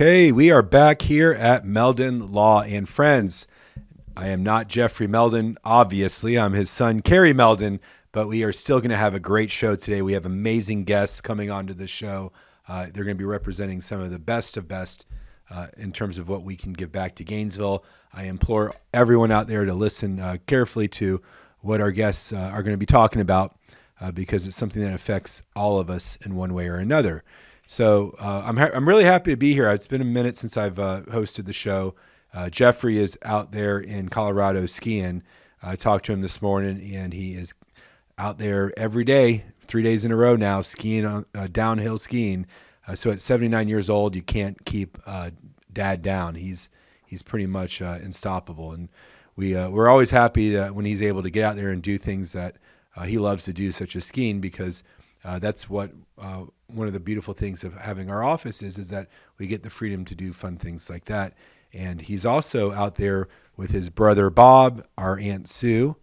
Okay, we are back here at Meldon Law and Friends. I am not Jeffrey Meldon, obviously. I'm his son, Kerry Meldon, but we are still going to have a great show today. We have amazing guests coming onto the show. They're going to be representing some of the best of best in terms of what we can give back to Gainesville. I implore everyone out there to listen carefully to what our guests are going to be talking about because it's something that affects all of us in one way or another. So I'm really happy to be here. It's been a minute since I've hosted the show. Jeffrey is out there in Colorado skiing. I talked to him this morning, and he is out there every day, 3 days in a row now, skiing on downhill skiing. So at 79 years old, you can't keep Dad down. He's pretty much unstoppable, and we're always happy that when he's able to get out there and do things that he loves to do, such as skiing, because that's what one of the beautiful things of having our office is that we get the freedom to do fun things like that. And he's also out there with his brother Bob, our Aunt Sue,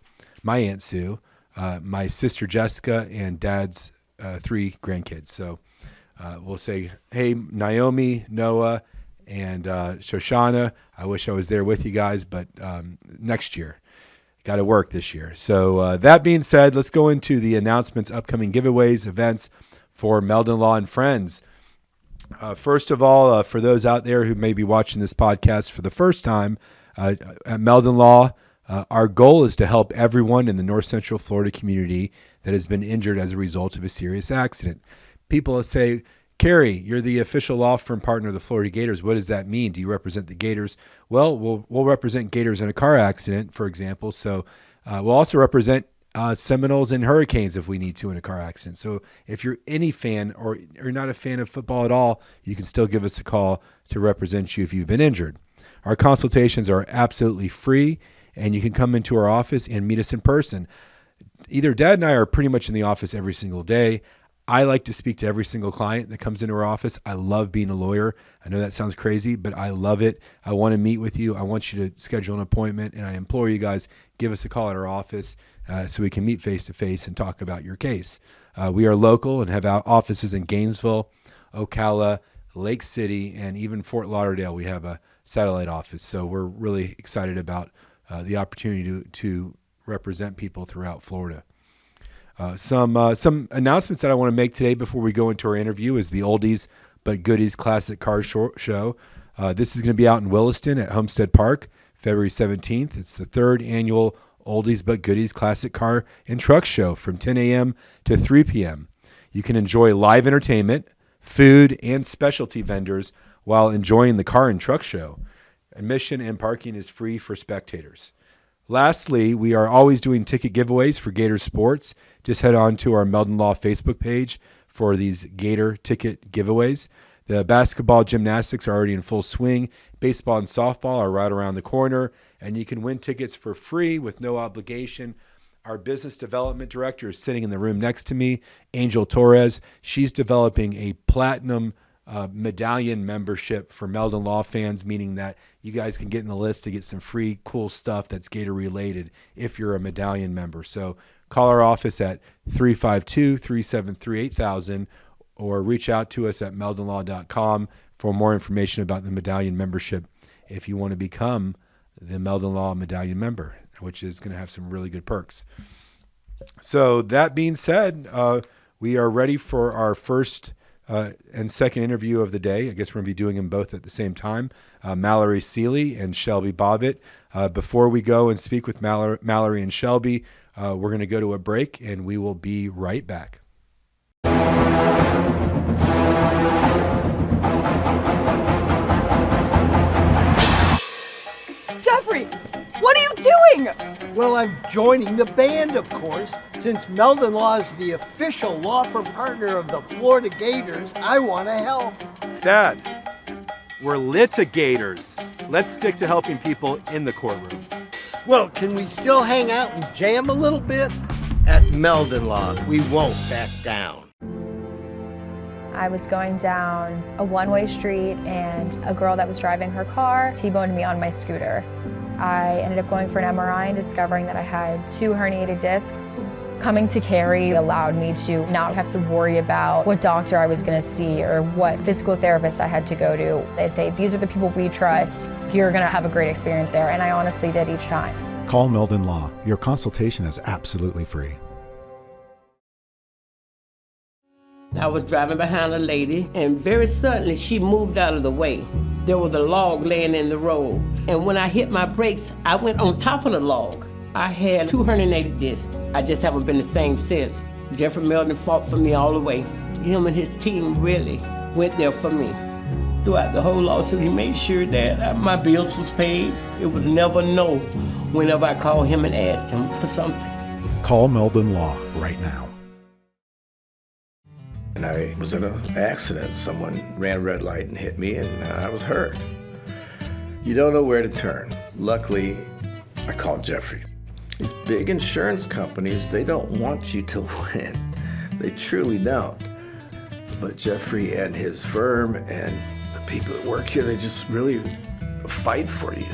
my Aunt Sue, my sister Jessica, and Dad's 3 grandkids. So we'll say, hey, Naomi, Noah, and Shoshana. I wish I was there with you guys, but next year. Got to work this year. So that being said, let's go into the announcements, upcoming giveaways, events for Meldon Law and Friends. First of all, for those out there who may be watching this podcast for the first time, at Meldon Law, our goal is to help everyone in the North Central Florida community that has been injured as a result of a serious accident. People say, Kerry, you're the official law firm partner of the Florida Gators. What does that mean? Do you represent the Gators? Well, we'll represent Gators in a car accident, for example. So we'll also represent Seminoles and Hurricanes if we need to in a car accident. So if you're any fan or you're not a fan of football at all, you can still give us a call to represent you if you've been injured. Our consultations are absolutely free, and you can come into our office and meet us in person. Either Dad and I are pretty much in the office every single day. I like to speak to every single client that comes into our office. I love being a lawyer. I know that sounds crazy, but I love it. I want to meet with you. I want you to schedule an appointment, and I implore you guys, give us a call at our office so we can meet face-to-face and talk about your case. We are local and have offices in Gainesville, Ocala, Lake City, and even Fort Lauderdale. We have a satellite office, so we're really excited about the opportunity to represent people throughout Florida. Some announcements that I want to make today before we go into our interview is the Oldies But Goodies Classic Car Show. This is going to be out in Williston at Homestead Park, February 17th. It's the 3rd annual Oldies But Goodies Classic Car and Truck Show from 10 a.m. to 3 p.m. You can enjoy live entertainment, food, and specialty vendors while enjoying the car and truck show. Admission and parking is free for spectators. Lastly, we are always doing ticket giveaways for Gator Sports. Just head on to our Meldon Law Facebook page for these Gator ticket giveaways. The basketball gymnastics are already in full swing. Baseball and softball are right around the corner, and you can win tickets for free with no obligation. Our business development director is sitting in the room next to me, Angel Torres. She's developing a platinum medallion membership for Meldon Law fans, meaning that you guys can get in the list to get some free cool stuff that's Gator related if you're a medallion member. So call our office at 352-373-8000 or reach out to us at meldonlaw.com for more information about the medallion membership if you want to become the Meldon Law medallion member, which is going to have some really good perks. So that being said, we are ready for our first and second interview of the day. I guess we're going to be doing them both at the same time. Mallory Sealey and Shelby Bobbett. Before we go and speak with Mallory and Shelby, we're going to go to a break, and we will be right back. Jeffrey, what are you doing? Well, I'm joining the band, of course. Since Meldon Law is the official law firm partner of the Florida Gators, I want to help. Dad, we're litigators. Let's stick to helping people in the courtroom. Well, can we still hang out and jam a little bit? At Meldon Law, we won't back down. I was going down a one-way street and a girl that was driving her car T-boned me on my scooter. I ended up going for an MRI and discovering that I had 2 herniated discs. Coming to Carrie allowed me to not have to worry about what doctor I was going to see or what physical therapist I had to go to. They say, these are the people we trust. You're going to have a great experience there. And I honestly did each time. Call Meldon Law. Your consultation is absolutely free. I was driving behind a lady, and very suddenly she moved out of the way. There was a log laying in the road, and when I hit my brakes, I went on top of the log. I had 280 discs. I just haven't been the same since. Jeffrey Meldon fought for me all the way. Him and his team really went there for me. Throughout the whole lawsuit, he made sure that my bills was paid. It was never no whenever I called him and asked him for something. Call Meldon Law right now. And I was in an accident. Someone ran a red light and hit me, and I was hurt. You don't know where to turn. Luckily, I called Jeffrey. These big insurance companies, they don't want you to win. They truly don't. But Jeffrey and his firm and the people that work here, they just really fight for you.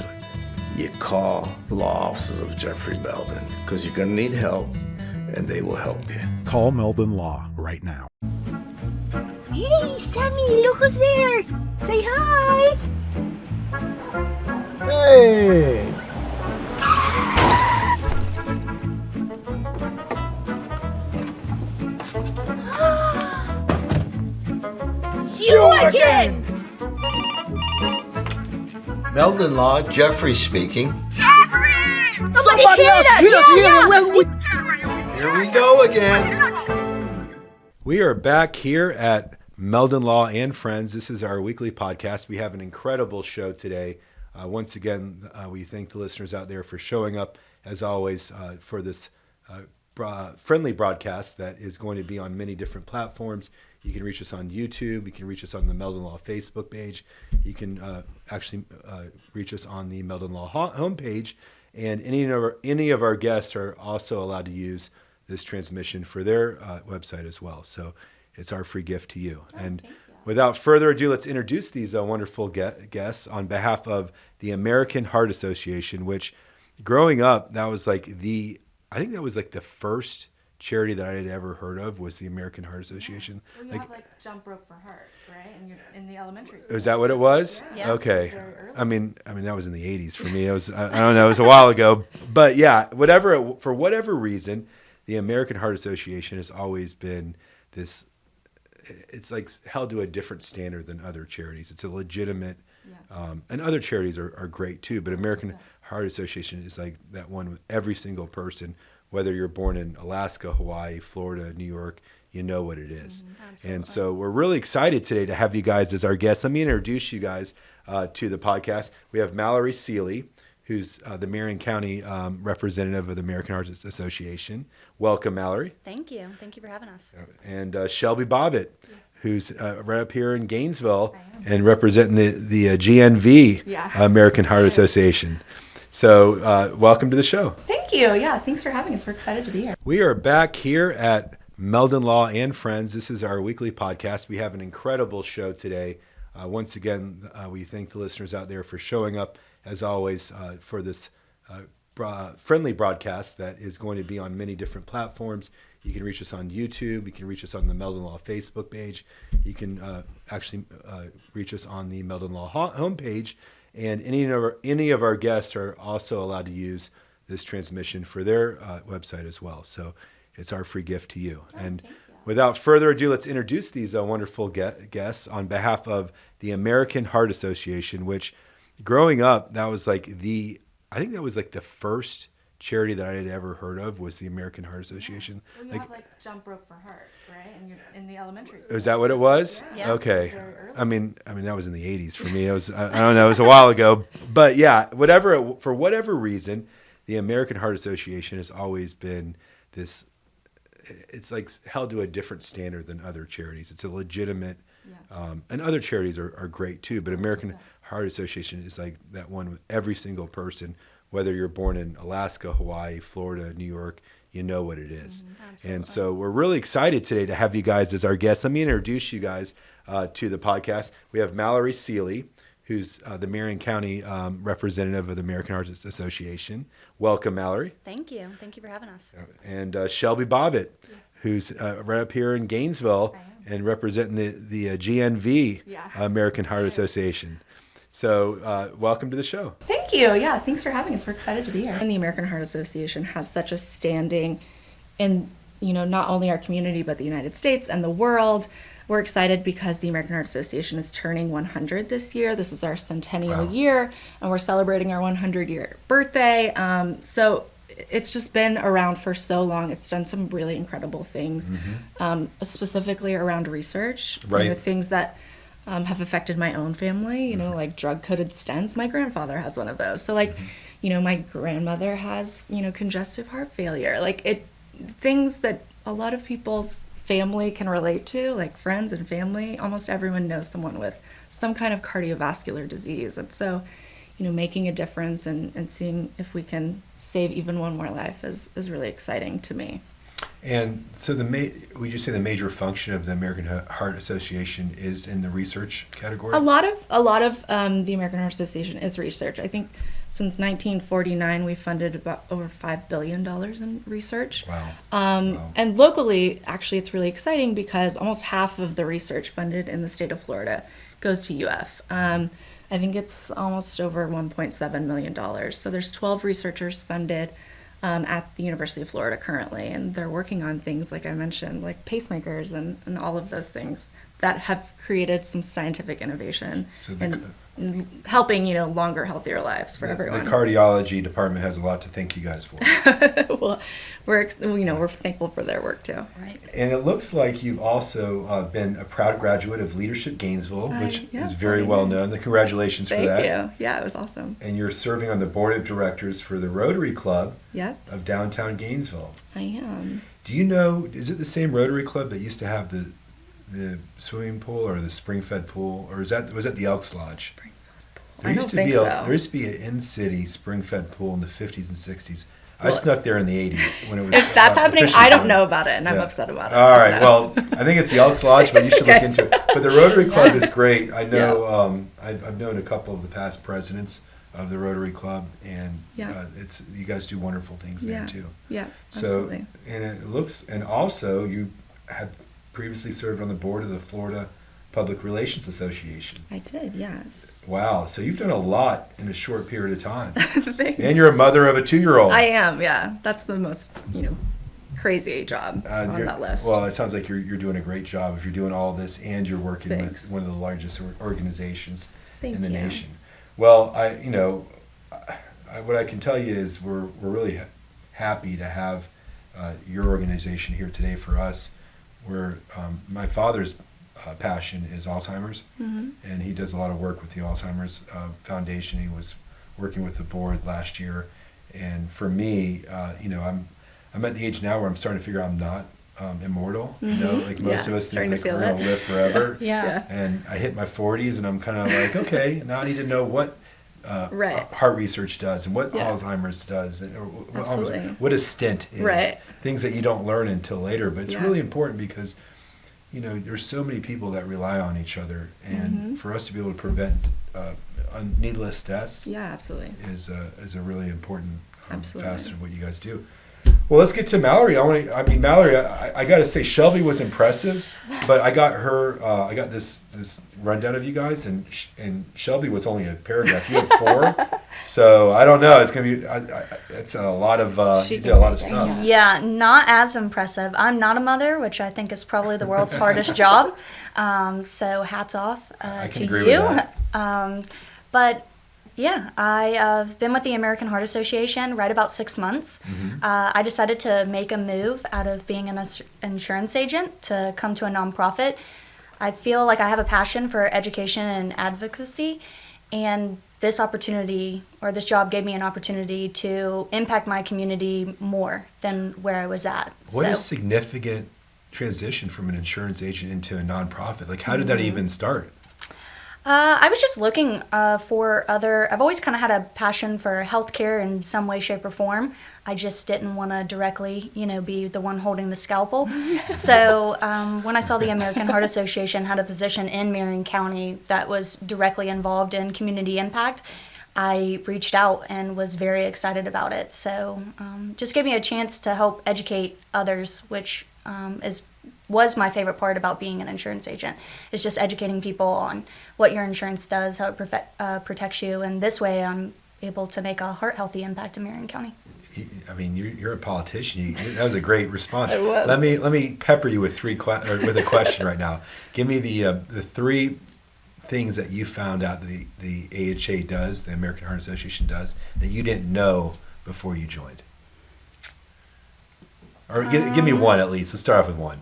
You call the law offices of Jeffrey Meldon, because you're going to need help, and they will help you. Call Meldon Law right now. Hey, Sammy, look who's there. Say hi. Hey! You again. Meldon Law, Jeffrey speaking. Somebody else hit us here. Here we go again. We are back here at Meldon Law and Friends. This is our weekly podcast. We have an incredible show today. Once again, we thank the listeners out there for showing up, as always, for this friendly broadcast that is going to be on many different platforms. You can reach us on YouTube. You can reach us on the Meldon Law Facebook page. You can actually reach us on the Meldon Law homepage. And any of our guests are also allowed to use this transmission for their website as well. So it's our free gift to you. And without further ado, let's introduce these wonderful guests on behalf of the American Heart Association, which growing up, that was like the first charity that I had ever heard of was the American Heart Association. Well, you have jump rope for heart, right? And you're in the elementary school. Is that what it was? Yeah. Okay. I mean that was in the 80s for me. It was I don't know, it was a while ago. But yeah, for whatever reason, the American Heart Association has always been this, it's like held to a different standard than other charities. It's a legitimate, and other charities are great too, but American Heart Association is like that one with every single person, whether you're born in Alaska, Hawaii, Florida, New York, you know what it is. And so we're really excited today to have you guys as our guests. Let me introduce you guys to the podcast. We have Mallory Sealey, who's the Marion County representative of the American Heart Association. Welcome, Mallory. Thank you. Thank you for having us. And Shelby Bobbett, who's right up here in Gainesville and representing the GNV American Heart Association. So welcome to the show. Thank you. Yeah, thanks for having us. We're excited to be here. We are back here at Meldon Law and Friends. This is our weekly podcast. We have an incredible show today. Once again, we thank the listeners out there for showing up, as always, for this friendly broadcast that is going to be on many different platforms. You can reach us on YouTube. You can reach us on the Meldon Law Facebook page. You can actually reach us on the Meldon Law homepage. And any of our guests are also allowed to use this transmission for their website as well. So it's our free gift to you. And without further ado, let's introduce these wonderful guests on behalf of the American Heart Association, which growing up, that was like the first charity that I had ever heard of was the American Heart Association. Well, you have jump rope for heart, right? And you're in the elementary school. Is that what it was? Yeah. Okay. I mean that was in the 80s for me. It was I don't know, it was a while ago. But yeah, for whatever reason, the American Heart Association has always been this, it's like held to a different standard than other charities. It's a legitimate, and other charities are great too, but American Heart Association is like that one with every single person, whether you're born in Alaska, Hawaii, Florida, New York, you know what it is. And so we're really excited today to have you guys as our guests. Let me introduce you guys to the podcast. We have Mallory Sealey, who's the Marion County representative of the American Heart Association. Welcome, Mallory. Thank you. Thank you for having us. And Shelby Bobbett, who's right up here in Gainesville and representing the GNV, American Heart Association. So welcome to the show. Thank you. Yeah, thanks for having us. We're excited to be here. And the American Heart Association has such a standing in, not only our community, but the United States and the world. We're excited because the American Heart Association is turning 100 this year. This is our centennial year, and we're celebrating our 100-year birthday. So it's just been around for so long. It's done some really incredible things, specifically around research. Right. Things that have affected my own family, like drug-coated stents. My grandfather has one of those. So, my grandmother has, congestive heart failure. Things that a lot of people's family can relate to, like friends and family. Almost everyone knows someone with some kind of cardiovascular disease. And so, making a difference and seeing if we can save even one more life is really exciting to me. And so would you say the major function of the American Heart Association is in the research category? A lot of the American Heart Association is research. I think since 1949, we've funded about over $5 billion in research. Wow. And locally, actually, it's really exciting because almost half of the research funded in the state of Florida goes to UF. I think it's almost over $1.7 million. So there's 12 researchers funded at the University of Florida currently, and they're working on things, like I mentioned, like pacemakers and all of those things that have created some scientific innovation and helping, longer, healthier lives for everyone. The cardiology department has a lot to thank you guys for. Well, we're thankful for their work too. Right. And it looks like you've also been a proud graduate of Leadership Gainesville, which is very well known. Congratulations for that. Thank you. Yeah, it was awesome. And you're serving on the board of directors for the Rotary Club Yep. of downtown Gainesville. I am. Do you know, is it the same Rotary Club that used to have the swimming pool or the spring-fed pool, or was that the Elks Lodge? There used to be an in-city spring-fed pool in the 50s and 60s. I snuck there in the 80s when it was. If that's happening, I don't know about it, and I'm upset about it. All right, well, I think it's the Elks Lodge, but you should look into it. But the Rotary Club is great. I know I've known a couple of the past presidents of the Rotary Club, and you guys do wonderful things there too. Yeah, absolutely. And also you have previously served on the board of the Florida Public Relations Association. I did, yes. Wow, so you've done a lot in a short period of time. Thanks. And you're a mother of a 2-year-old. I am, yeah. That's the most, crazy job on that list. Well, it sounds like you're doing a great job if you're doing all this and you're working with one of the largest organizations in the nation. Well, what I can tell you is we're really happy to have your organization here today for us. My father's passion is Alzheimer's, and he does a lot of work with the Alzheimer's Foundation. He was working with the board last year, and for me, I'm at the age now where I'm starting to figure I'm not immortal. Like most of us think like we're going to live forever. And I hit my 40s, and I'm kind of like, okay, now I need to know what heart research does and what Alzheimer's does, and what a stent is. Things that you don't learn until later, but it's really important because there's so many people that rely on each other, and for us to be able to prevent needless deaths is a really important facet of what you guys do. Well, let's get to Mallory. Mallory, I got to say, Shelby was impressive, but I got this rundown of you guys, and Shelby was only a paragraph. You had 4, so I don't know. It's gonna be it's a lot of you did a lot of stuff. Yeah, not as impressive. I'm not a mother, which I think is probably the world's hardest job. So hats off to you. With that. But yeah, I've been with the American Heart Association right about 6 months. I decided to make a move out of being an insurance agent to come to a nonprofit. I feel like I have a passion for education and advocacy, and this opportunity or this job gave me an opportunity to impact my community more than where I was at. What a significant transition from an insurance agent into a nonprofit. Like, how did that even start? I was just looking for I've always kind of had a passion for healthcare in some way, shape, or form. I just didn't want to directly, be the one holding the scalpel. So when I saw the American Heart Association had a position in Marion County that was directly involved in community impact, I reached out and was very excited about it. So just gave me a chance to help educate others, which was my favorite part about being an insurance agent, is just educating people on what your insurance does, how it protects you, and this way I'm able to make a heart-healthy impact in Marion County. I mean, you're a politician. That was a great response. It was. Let me pepper you with with a question right now. Give me the 3 things that you found out the AHA does, the American Heart Association does, that you didn't know before you joined. Or give me one at least. Let's start off with one.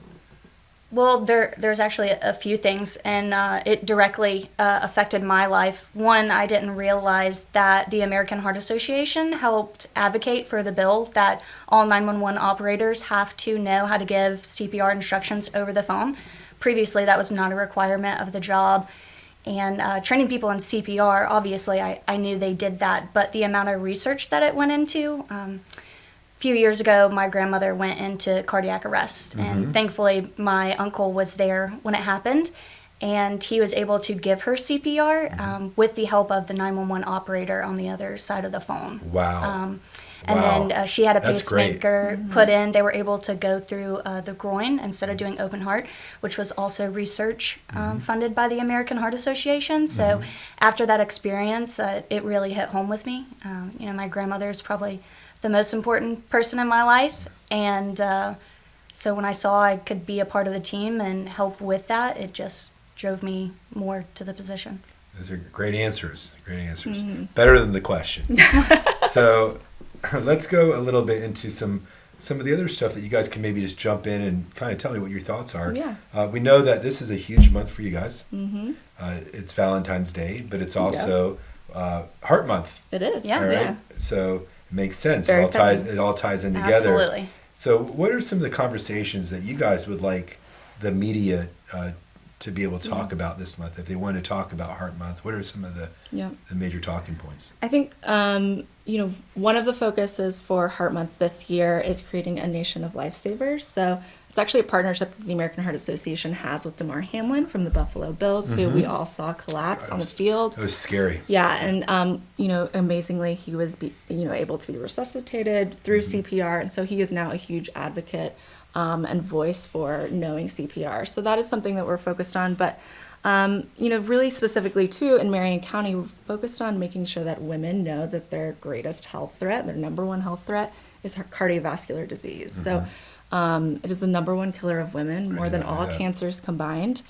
Well, there's actually a few things, and it directly affected my life. One, I didn't realize that the American Heart Association helped advocate for the bill that all 911 operators have to know how to give CPR instructions over the phone. Previously, that was not a requirement of the job. And training people in CPR, obviously, I knew they did that, but the amount of research that it went into, few years ago, my grandmother went into cardiac arrest, and thankfully my uncle was there when it happened, and he was able to give her CPR with the help of the 911 operator on the other side of the phone. Wow. And then she had a That's pacemaker put in. They were able to go through the groin instead of doing open heart, which was also research funded by the American Heart Association. So after that experience, it really hit home with me. My grandmother is probably the most important person in my life, and so when I saw I could be a part of the team and help with that, it just drove me more to the position. Those are great answers. Better than the question. So let's go a little bit into some of the other stuff that you guys can maybe just jump in and kind of tell me what your thoughts are. Yeah. We know that this is a huge month for you guys. It's Valentine's Day, but it's also Heart Month. It is. Yeah. All right? Yeah. So it makes sense. Very It all ties in together. Absolutely. So what are some of the conversations that you guys would like the media to be able to talk about this month? If they want to talk about Heart Month, what are some of the major talking points? I think, one of the focuses for Heart Month this year is creating a nation of lifesavers. So it's actually a partnership that the American Heart Association has with Damar Hamlin from the Buffalo Bills, who we all saw collapse on the field. It was scary. Yeah, and amazingly, he was able to be resuscitated through CPR, and so he is now a huge advocate and voice for knowing CPR. So that is something that we're focused on, but really specifically too in Marion County, we're focused on making sure that women know that their greatest health threat, their number one health threat, is cardiovascular disease. So it is the number one killer of women, more than all cancers combined.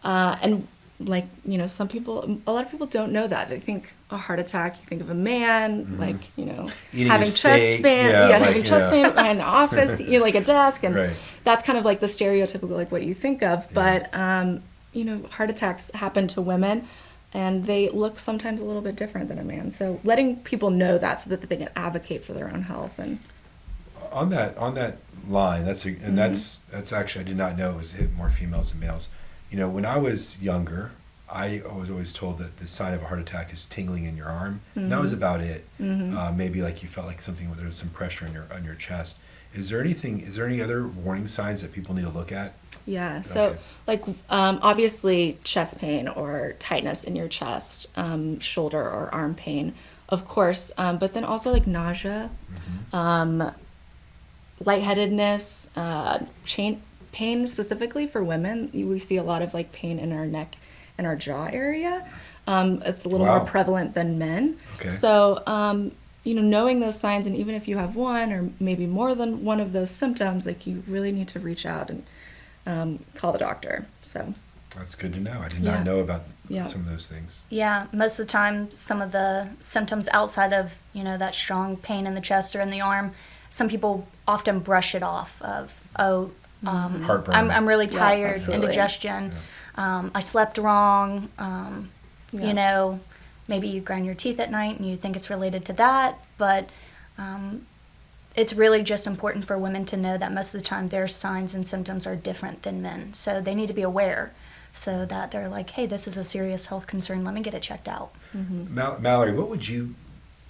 And a lot of people don't know that. They think a heart attack, you think of a man, Eating having a chest steak. pain, having chest pain behind an office, like a desk, and that's kind of like the stereotypical, like what you think of. But heart attacks happen to women, and they look sometimes a little bit different than a man. So letting people know that so that they can advocate for their own health. And on that line, that's actually, I did not know it was hit more females than males. When I was younger, I was always told that the sign of a heart attack is tingling in your arm. And that was about it. Maybe like you felt like something, there was some pressure on your chest. Is there any other warning signs that people need to look at? Yeah, so obviously chest pain or tightness in your chest, shoulder or arm pain, of course, but then also like nausea, lightheadedness, pain specifically for women. We see a lot of like pain in our neck and our jaw area. It's a little more prevalent than men. Okay. So, knowing those signs, and even if you have one or maybe more than one of those symptoms, like you really need to reach out and call the doctor. So that's good to know. I did not know about some of those things. Yeah, most of the time, some of the symptoms outside of that strong pain in the chest or in the arm, some people often brush it off of heartburn. I'm really tired, indigestion. I slept wrong. Maybe you grind your teeth at night and you think it's related to that, but it's really just important for women to know that most of the time their signs and symptoms are different than men, so they need to be aware. so that they're like, hey, this is a serious health concern. Let me get it checked out. Mallory, what would you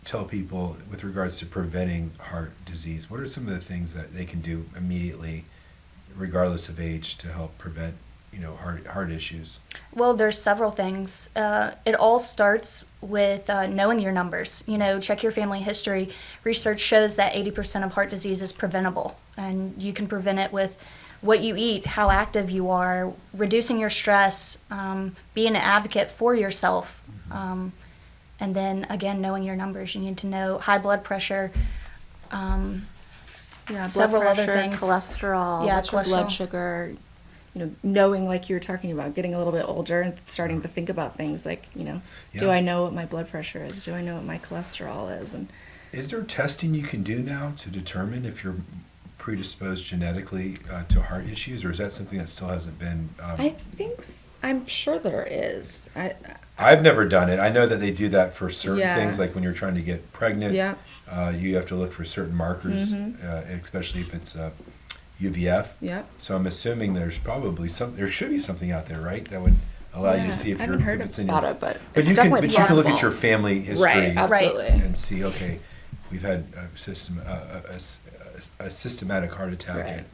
tell people with regards to preventing heart disease? What are some of the things that they can do immediately, regardless of age, to help prevent, heart issues? Well, there's several things. It all starts with knowing your numbers. Check your family history. Research shows that 80% of heart disease is preventable, and you can prevent it with what you eat, how active you are, reducing your stress, being an advocate for yourself. And then, again, knowing your numbers. You need to know high blood pressure, several blood pressure, other things. Cholesterol, what's your blood sugar. Knowing, like you were talking about, getting a little bit older and starting to think about things like, do I know what my blood pressure is? Do I know what my cholesterol is? And is there testing you can do now to determine if you're predisposed genetically to heart issues, or is that something that still hasn't been? I'm sure there is. I've never done it. I know that they do that for certain things, like when you're trying to get pregnant. You have to look for certain markers, especially if it's UVF. So I'm assuming there's probably there should be something out there, right, that would allow you to see if it's in your. But you can look at your family history, right? Absolutely, and see. Okay, we've had a systematic heart attack,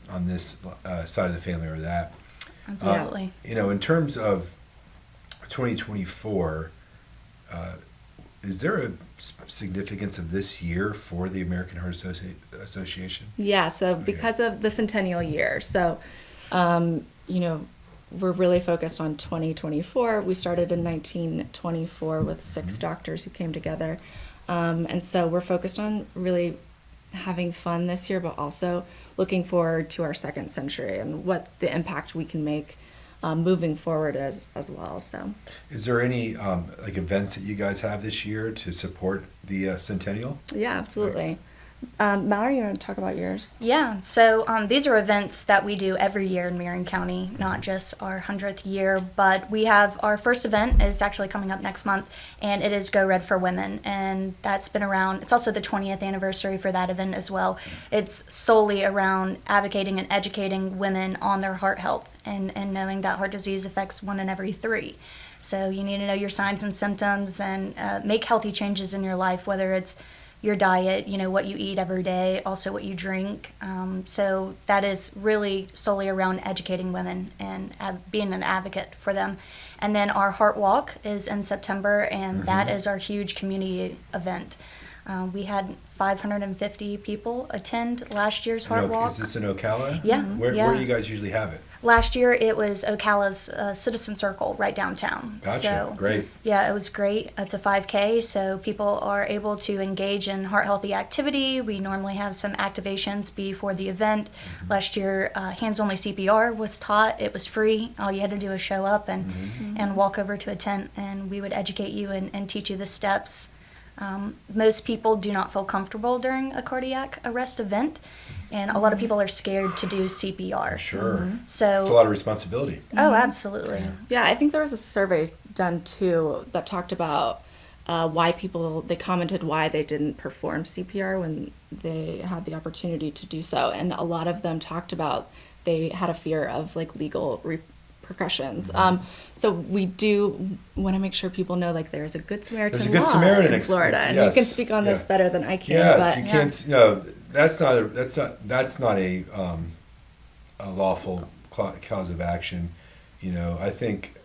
on this side of the family or that. Absolutely. In terms of 2024, is there a significance of this year for the American Heart Association? Yeah, so because of the centennial year, so, we're really focused on 2024. We started in 1924 with 6 doctors who came together. And so we're focused on really having fun this year, but also looking forward to our second century and what the impact we can make moving forward as well. So, is there any events that you guys have this year to support the centennial? Yeah, absolutely. Mallory, you want to talk about yours? Yeah, so these are events that we do every year in Marion County, not just our 100th year, but we have our first event is actually coming up next month, and it is Go Red for Women, and that's been around. It's also the 20th anniversary for that event as well. It's solely around advocating and educating women on their heart health and knowing that heart disease affects 1 in every 3. So you need to know your signs and symptoms and make healthy changes in your life, whether it's your diet, what you eat every day, also what you drink. So that is really solely around educating women and being an advocate for them. And then our Heart Walk is in September, and that is our huge community event. We had 550 people attend last year's Heart Walk. Is this in Ocala? Yeah. Where do you guys usually have it? Last year it was Ocala's Citizen Circle right downtown. Gotcha. So, great. Yeah, it was great. It's a 5K, so people are able to engage in heart healthy activity. We normally have some activations before the event. Last year, hands-only CPR was taught. It was free. All you had to do was show up and walk over to a tent, and we would educate you and teach you the steps. Most people do not feel comfortable during a cardiac arrest event, and a lot of people are scared to do CPR. Sure. So it's a lot of responsibility. Oh, absolutely. Yeah, I think there was a survey done too that talked about why they commented why they didn't perform CPR when they had the opportunity to do so, and a lot of them talked about they had a fear of legal repercussions. So we do want to make sure people know there's a Good Samaritan law in Florida, and you can speak on this better than I can. Yes, you can't. No, that's not a lawful cause of action. I think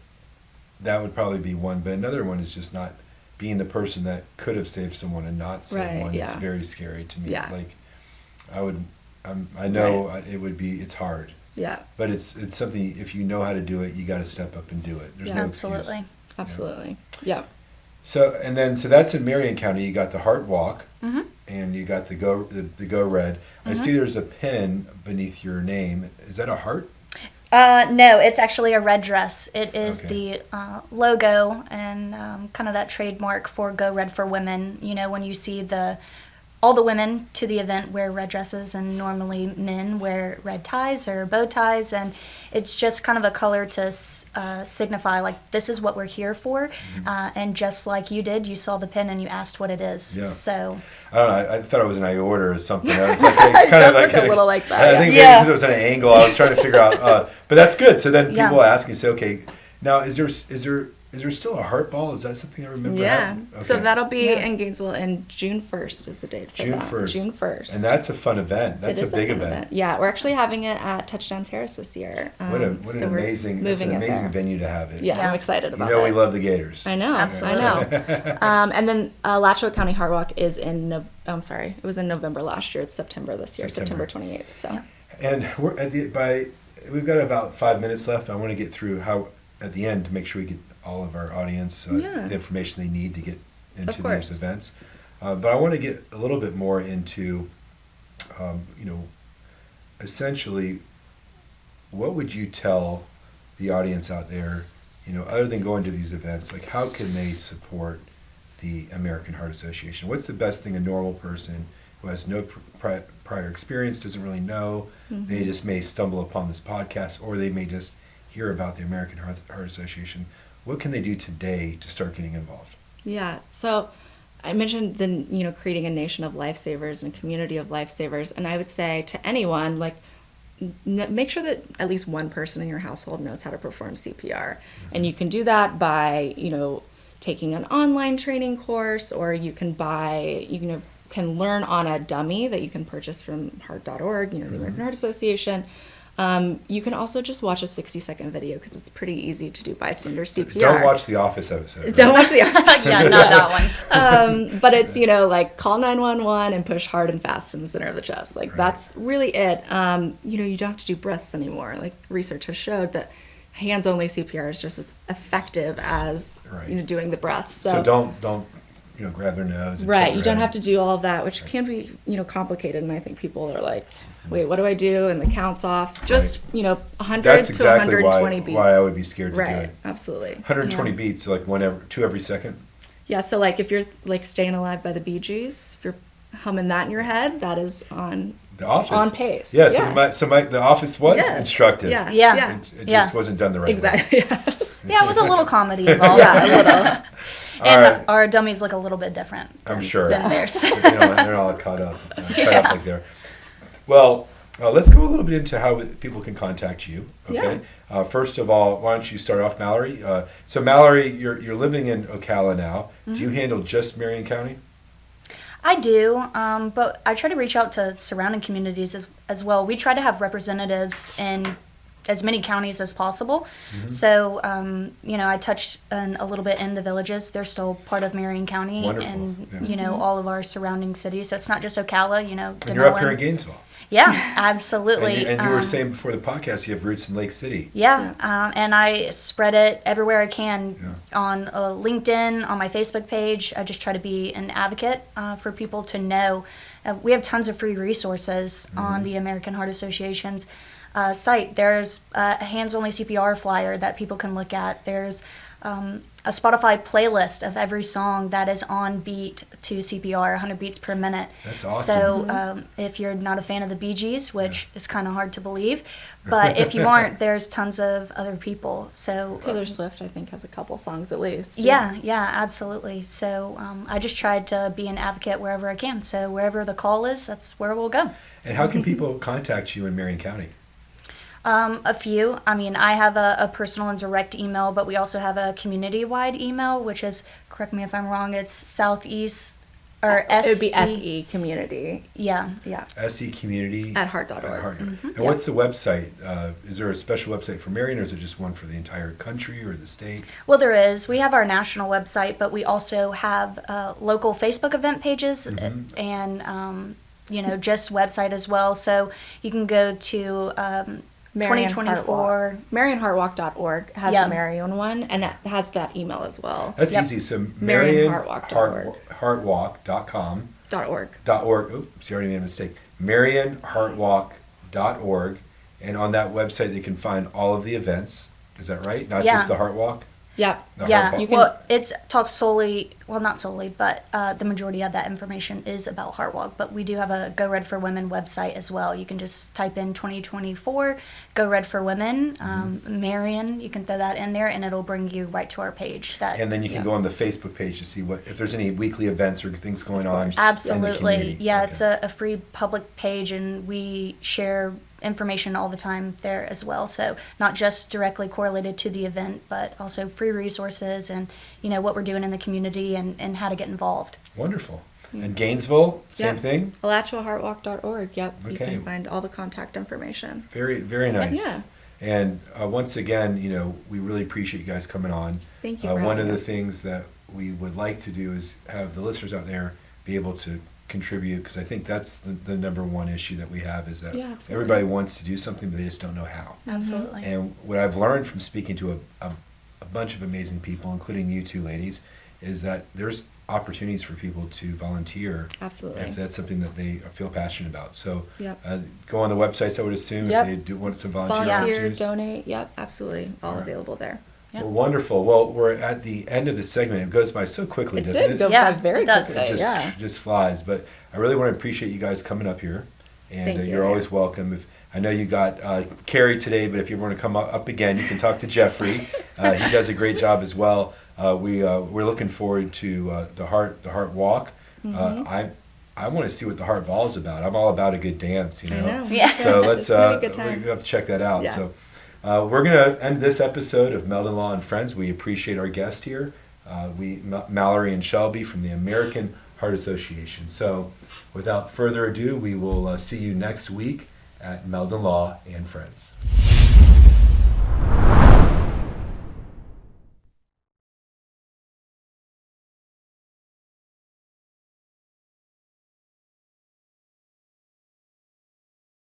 that would probably be one, but another one is just not being the person that could have saved someone and not saved one. It's very scary to me. Yeah. I know it would be. It's hard. Yeah. But it's something, if you know how to do it, you got to step up and do it. There's no excuse. Absolutely. Yeah. So that's in Marion County. You got the Heart Walk, and you got the Go Red. I see there's a pin beneath your name. Is that a heart? No, it's actually a red dress. It is the logo and kind of that trademark for Go Red for Women. When you see the all the women to the event wear red dresses, and normally men wear red ties or bow ties, and it's just kind of a color to signify, like, this is what we're here for. And just like you did, you saw the pin and you asked what it is. Yeah. So I don't know. I thought it was an iota or something. It's like, it's It kind of does like look a little like that. I think maybe because it was at an angle, I was trying to figure out. But that's good. So then people ask me, say, okay, now is there still a heart ball? Is that something I remember? Yeah. Okay. So that'll be in Gainesville, and June 1st is the date for June that. 1st. June 1st. And that's a fun event. That's It a is big fun event. Yeah, we're actually having it at Touchdown Terrace this year. What an so we're amazing, that's an moving it amazing there. venue to have it. Yeah, I'm excited about it. You know we love the Gators. I know, Absolutely. I know. And then Alachua County Heart Walk is it was in November last year. It's September this year, September 28th. So. And we're we've got about 5 minutes left. I want to get through at the end to make sure we get all of our audience the information they need to get into these events. But I want to get a little bit more into, essentially, what would you tell the audience out there, other than going to these events, like how can they support the American Heart Association? What's the best thing a normal person who has no prior experience, doesn't really know, they just may stumble upon this podcast, or they may just hear about the American Heart Association. What can they do today to start getting involved? Yeah. So I mentioned creating a nation of lifesavers and a community of lifesavers. And I would say to anyone, like, make sure that at least one person in your household knows how to perform CPR. And you can do that by, taking an online training course, or you can can learn on a dummy that you can purchase from heart.org, the American Heart Association. You can also just watch a 60-second video because it's pretty easy to do bystander CPR. Don't watch the Office episode. Right? Don't watch the Office. yeah, not that one. But it's, like, call 911 and push hard and fast in the center of the chest. Like, that's really it. You don't have to do breaths anymore. Like, research has showed that hands-only CPR is just as effective as doing the breaths. So don't grab their nose. Right. You don't have to do all of that, which can be, complicated. And I think people are like, wait, what do I do? And the count's off. Just, 100 That's to 120 beats. why I would be scared to do it. Right. Absolutely. 120 beats, so like two every second? Yeah. So, like, if you're, like, Staying Alive by the Bee Gees, if you're humming that in your head, that is on The Office. On pace. Yeah, Yeah. So The Office was instructive. Yeah. Yeah. It just wasn't done the right way. Exactly. Yeah, with a little comedy involved. Yeah, a little. And our dummies look a little bit different. I'm sure. Than theirs. They're all caught up like there. Well, let's go a little bit into how people can contact you. Okay. Yeah. First of all, why don't you start off, Mallory? So Mallory, you're living in Ocala now. Do you handle just Marion County? I do, but I try to reach out to surrounding communities as well. We try to have representatives in as many counties as possible. So, I touched a little bit in the villages. They're still part of Marion County. Wonderful. And, all of our surrounding cities. So it's not just Ocala, And you're up here in Gainesville. Yeah, absolutely. And you were saying before the podcast you have roots in Lake City. Yeah, and I spread it everywhere I can on LinkedIn, on my Facebook page. I just try to be an advocate for people to know. We have tons of free resources on the American Heart Association's site. There's a hands-only CPR flyer that people can look at. There's a Spotify playlist of every song that is on beat to CPR, 100 beats per minute. That's awesome. So if you're not a fan of the Bee Gees, which is kind of hard to believe, but if you aren't, there's tons of other people. So Taylor Swift, I think, has a couple songs at least. Yeah, absolutely. So I just tried to be an advocate wherever I can. So wherever the call is, that's where we'll go. And how can people contact you in Marion County? A few. I mean, I have a personal and direct email, but we also have a community-wide email, which is, correct me if I'm wrong, it's Southeast, or It would be SE Community. Yeah. SE Community. At heart.org. And what's the website? Is there a special website for Marion, or is it just one for the entire country or the state? Well, there is. We have our national website, but we also have local Facebook event pages and, just website as well. So you can go to 2024. MarionHeartWalk.org has the Marion one, and that has that email as well. That's easy. So MarionHeartWalk.com. .org. Oops, you already made a mistake. MarionHeartWalk.org. And on that website, they can find all of the events. Is that right? Not just the Heart Walk? Yeah. Yeah, You can- well, it talks solely, well, not solely, but the majority of that information is about Heart Walk. But we do have a Go Red for Women website as well. You can just type in 2024, Go Red for Women, Marion, you can throw that in there, and it'll bring you right to our page. And then you can go on the Facebook page to see if there's any weekly events or things going on. In the Absolutely. community. Yeah, Okay. it's a free public page, and we share information all the time there as well. So not just directly correlated to the event, but also free resources and, what we're doing in the community and how to get involved. Wonderful. And Gainesville, same Yeah. thing? AlachuaHeartWalk.org. Yep. You Okay. can find all the contact information. Very, very nice. Yeah. And once again, we really appreciate you guys coming on. Thank you for One of having the us. things that we would like to do is have the listeners out there be able to contribute, because I think that's the number one issue that we have, is that Yeah, absolutely. everybody wants to do something, but they just don't know how. Absolutely. And what I've learned from speaking to a bunch of amazing people, including you two ladies, is that there's opportunities for people to volunteer. Absolutely. If that's something that they feel passionate about. So Yep. go on the websites, I would assume, Yep. if they do want some volunteer Volunteer, opportunities. donate. Yep, absolutely. All All right. available there. Well, wonderful. Well, we're at the end of the segment. It goes by so quickly, It doesn't did it? go by very quickly. It just, Yeah. just flies. But I really want to appreciate you guys coming up here. And Thank you, you're yeah. always welcome. I know you got Carrie today, but if you want to come up again, you can talk to Jeffrey. He does a great job as well. We're looking forward to the Heart Walk. I want to see what the Heart Ball is about. I'm all about a good dance, I know. Yeah. So let's It's gonna be a good time. we have to check that out. Yeah. So we're going to end this episode of Meldon Law and Friends. We appreciate our guest here, Mallory and Shelby from the American Heart Association. So without further ado, we will see you next week at Meldon Law and Friends.